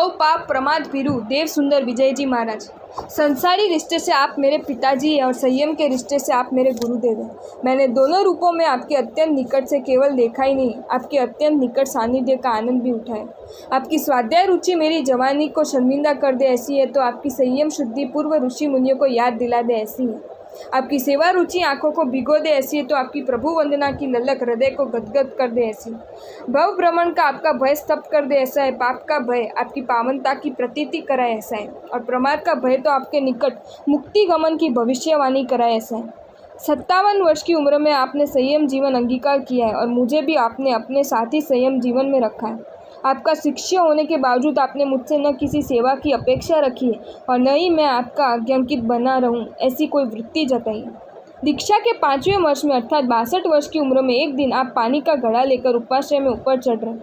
भव पाप प्रमाद भीरु देव सुंदर विजय जी महाराज। संसारी रिश्ते से आप मेरे पिताजी हैं और संयम के रिश्ते से आप मेरे गुरुदेव हैं। मैंने दोनों रूपों में आपके अत्यंत निकट से केवल देखा ही नहीं, आपके अत्यंत निकट सानिध्य का आनंद भी उठाया। आपकी स्वाध्याय रुचि मेरी जवानी को शर्मिंदा कर दे ऐसी है, तो आपकी संयम शुद्धि पूर्व ऋषि मुनियों को याद दिला दे ऐसी है। आपकी सेवा रुचि आंखों को भिगो दे ऐसी है, तो आपकी प्रभु वंदना की ललक हृदय को गदगद कर दे ऐसी। भव भ्रमण का आपका भय स्तब्ध कर दे ऐसा है, पाप का भय आपकी पावनता की प्रतीति कराए ऐसा है, और प्रमाद का भय तो आपके निकट मुक्ति गमन की भविष्यवाणी कराए ऐसा है। 57 वर्ष की उम्र में आपने संयम जीवन अंगीकार किया है और मुझे भी आपने अपने साथ ही संयम जीवन में रखा है। आपका शिष्य होने के बावजूद आपने मुझसे न किसी सेवा की अपेक्षा रखी है और न ही मैं आपका आज्ञांकित बना रहूं ऐसी कोई वृत्ति जताई। दीक्षा के 5वें वर्ष में अर्थात 62 वर्ष की उम्र में एक दिन आप पानी का घड़ा लेकर उपाश्रय में ऊपर चढ़ रहे।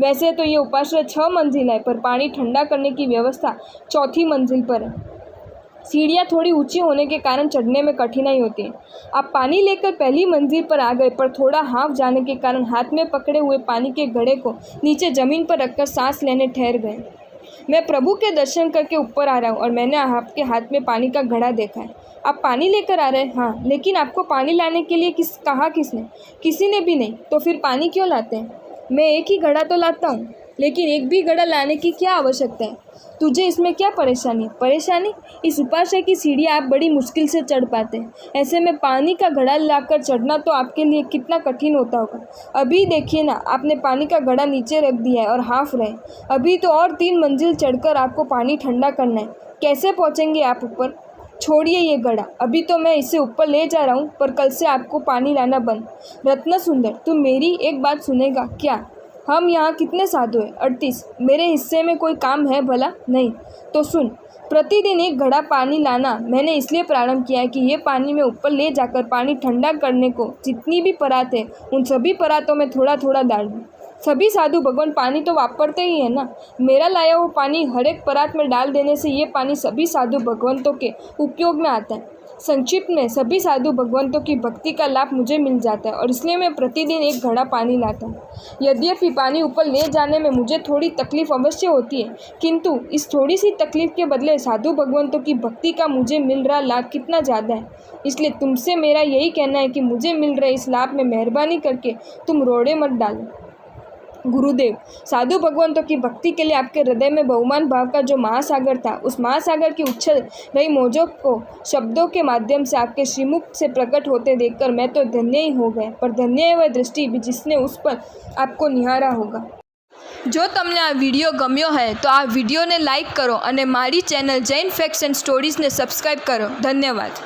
वैसे तो ये उपाश्रय 6 मंजिल है, पर पानी ठंडा करने की व्यवस्था 4थी मंजिल पर है। सीढ़ियाँ थोड़ी ऊंची होने के कारण चढ़ने में कठिनाई होती है। आप पानी लेकर पहली मंजिल पर आ गए, पर थोड़ा हाँफ जाने के कारण हाथ में पकड़े हुए पानी के घड़े को नीचे ज़मीन पर रखकर सांस लेने ठहर गए। मैं प्रभु के दर्शन करके ऊपर आ रहा हूँ और मैंने आपके हाथ में पानी का घड़ा देखा है। आप पानी लेकर आ रहे हैं? हाँ, लेकिन आपको पानी लाने के लिए कहा किसने? किसी ने भी नहीं। तो फिर पानी क्यों लाते हैं? मैं एक ही घड़ा तो लाता हूँ, लेकिन एक भी घड़ा लाने की क्या आवश्यकता है? तुझे इसमें क्या परेशानी? परेशानी? इस उपाश्रय की सीढ़ियाँ आप बड़ी मुश्किल से चढ़ पाते हैं, ऐसे में पानी का घड़ा लाकर चढ़ना तो आपके लिए कितना कठिन होता होगा। अभी देखिए ना, आपने पानी का घड़ा नीचे रख दिया है और हाँफ रहे। अभी तो और 3 मंजिल चढ़कर आपको पानी ठंडा करना है। कैसे पहुँचेंगे आप ऊपर? छोड़िए ये घड़ा, अभी तो मैं इसे ऊपर ले जा रहा हूँ, पर कल से आपको पानी लाना बंद। रत्न सुंदर, तुम मेरी एक बात सुनेगा क्या? हम यहाँ कितने साधु हैं? 38। मेरे हिस्से में कोई काम है भला? नहीं। तो सुन, प्रतिदिन एक घड़ा पानी लाना मैंने इसलिए प्रारंभ किया है कि ये पानी में ऊपर ले जाकर पानी ठंडा करने को जितनी भी परात है उन सभी परातों में थोड़ा थोड़ा डाल दूँ। सभी साधु भगवान पानी तो वापरते ही है ना। मेरा लाया हुआ पानी हर एक परात में डाल देने से ये पानी सभी साधु भगवंतों के उपयोग में आता है। संक्षिप्त में, सभी साधु भगवंतों की भक्ति का लाभ मुझे मिल जाता है और इसलिए मैं प्रतिदिन एक घड़ा पानी लाता हूँ। यद्यपि पानी ऊपर ले जाने में मुझे थोड़ी तकलीफ अवश्य होती है, किंतु इस थोड़ी सी तकलीफ के बदले साधु भगवंतों की भक्ति का मुझे मिल रहा लाभ कितना ज़्यादा है। इसलिए तुमसे मेरा यही कहना है कि मुझे मिल रहे इस लाभ में मेहरबानी करके तुम रोड़े मत डालो। गुरुदेव, साधु भगवंतों की भक्ति के लिए आपके हृदय में बहुमान भाव का जो महासागर था, उस महासागर की उछल रही मौजों को शब्दों के माध्यम से आपके श्रीमुख से प्रकट होते देखकर मैं तो धन्य ही हो गया, पर धन्य है वह दृष्टि भी जिसने उस पर आपको निहारा होगा। जो तमने आ वीडियो गम्यो है तो आ वीडियो ने लाइक करो और मारी channel Jain facts and stories ने सब्सक्राइब करो। धन्यवाद।